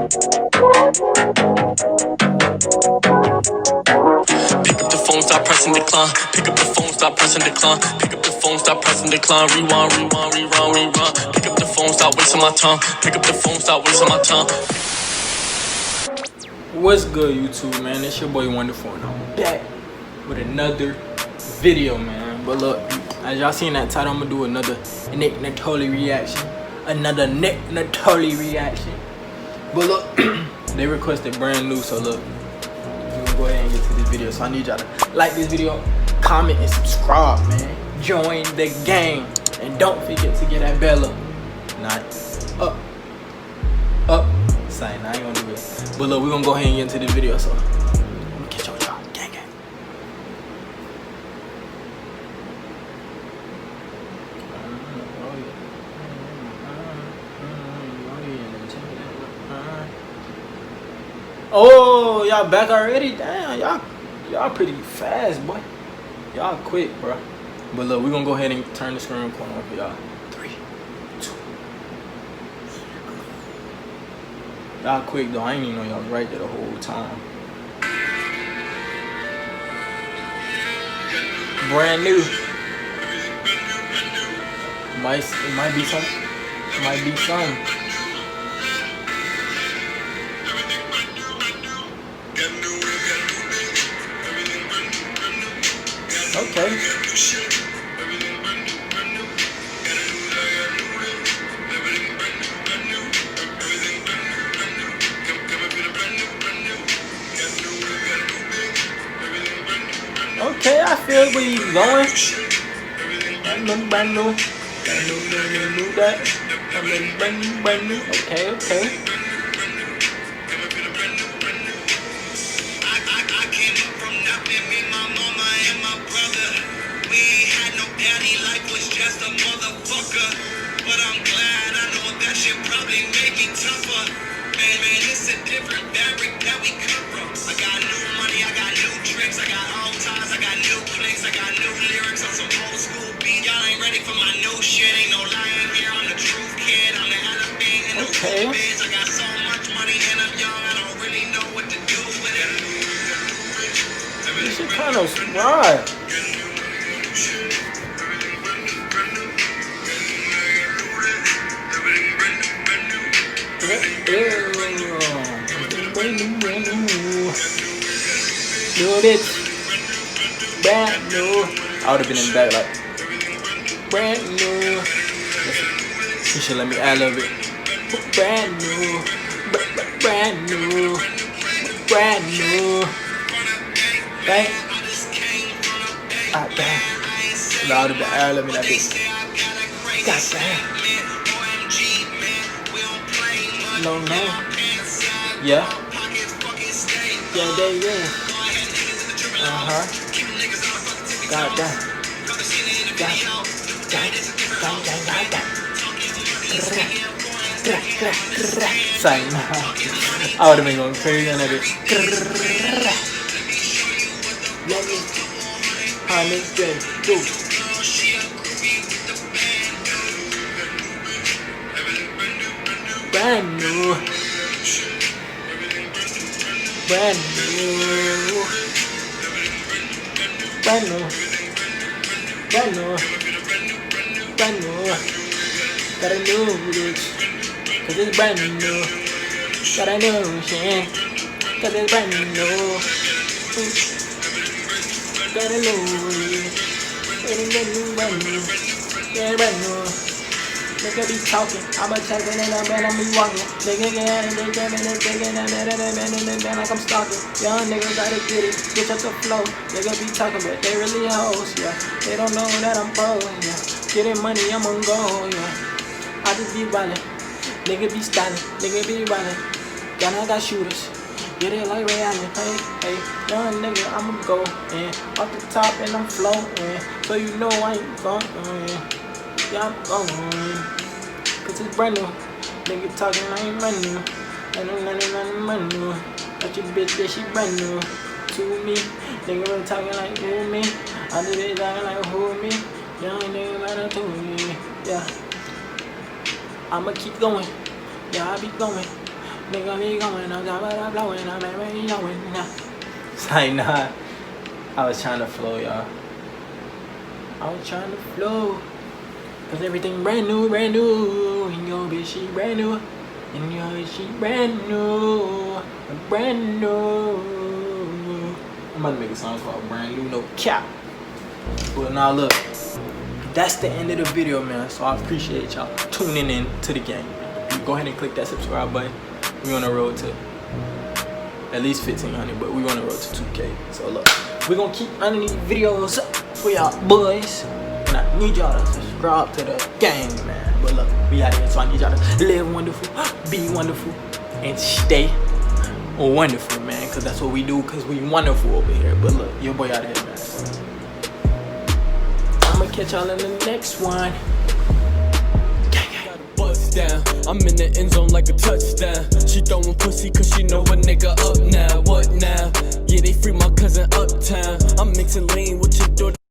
Pick up the phone, stop pressing decline. Pick up the phone, stop pressing decline. Pick up the phone, stop pressing decline. Rewind, rewind, rewind, rewind. Pick up the phone, stop wasting my time. Pick up the phone, stop wasting my time. What's good, YouTube, man? It's your boy Wonderful, and I'm back with another video, man. But look, as y'all seen that title, I'm gonna do another Nittoli reaction. Another Nittoli reaction. But look, they requested brand new, so look, we're gonna go ahead and get to this video. So I need y'all to like this video, comment, and subscribe, man. Join the gang, and don't forget to get that bell up. Not up. Sign, I ain't gonna do it. But look, we're gonna go ahead and get into this video, so I'm gonna catch y'all. Gang, gang. Oh, y'all back already? Damn, y'all pretty fast, boy. Y'all quick, bro. But look, we're gonna go ahead and turn the screen recording on for y'all. 3, 2. Y'all quick though, I ain't even know y'all was right there the whole time. Brand new. It might be some. It might be some. Okay. Okay, I feel where you going. Brand new. That. Brand new. Okay. I came up from nothing, me, my mama, and my brother. We ain't had no daddy, life was just a motherfucker. But I'm glad, I know that shit probably made me tougher. Man, it's a different fabric that we come from. I got new money, I got new tricks, I got all ties, I got new clicks, I got new lyrics on some old school beat. Y'all ain't ready for my new shit, ain't no lying here. I'm the truth kid, I'm the elephant in the bitch. I got so much money and I'm young, I don't really know what to do with it. This shit kind of right. New bitch. Brand new. I would have been in the back like brand new. You should let me ad-lib it. Brand new. Brand new. Brand new. Bang. Ah, dang. I would have been ad-libbing that bitch. God damn. No. Yeah. Yeah, there you go. God damn. Sign. I would have been going crazy on that bitch. Brand new. Brand new. Brand new. Brand new. Brand new. Got a new bitch. Cause it's brand new. Got a new shit. Cause it's brand new. Got a new. Brand new. Yeah, brand new. Nigga be talking, I'm a checking and I'm be walking. Nigga get it, they giving it, taking it, like I'm stalking. Young nigga gotta get it, switch up the flow. Nigga be talking, but they really hoes, yeah. They don't know that I'm pro, yeah. Getting money, I'm on go, yeah. I just be wildin', nigga be styling, nigga be wildin'. Gun, I got shooters, get it like Ray Allen, hey. Young nigga, I'ma go, and off the top and I'm floating. So you know I ain't going. Yeah, I'm going, cause it's brand new. Nigga talking like brand new. Brand new. Got your bitch, yeah, she brand new to me. Nigga been talking like who me. I just been talking like who me. Young nigga better to me. Yeah, I'ma keep going. Yeah, I be going. Nigga be going on top of the blowing, I'm already knowing now. It's like, nah, I was trying to flow, y'all. I was trying to flow. Cause everything brand new, and your bitch she brand new, and your bitch she brand new. I'm about to make a song called Brand New, no cap. But now look, that's the end of the video, man. So I appreciate y'all tuning in to the game. Go ahead and click that subscribe button. We on the road to at least 1,500, but we on the road to 2K. So look, we're gonna keep running these videos up for y'all boys. And I need y'all to subscribe to the game, man. But look, we out here, so I need y'all to live wonderful, be wonderful, and stay wonderful, man. Cause that's what we do, cause we wonderful over here. But look, your boy out here, man. So I'ma catch y'all in the next one. Down. I'm in the end zone like a touchdown. She throwing pussy cause she know a nigga up now.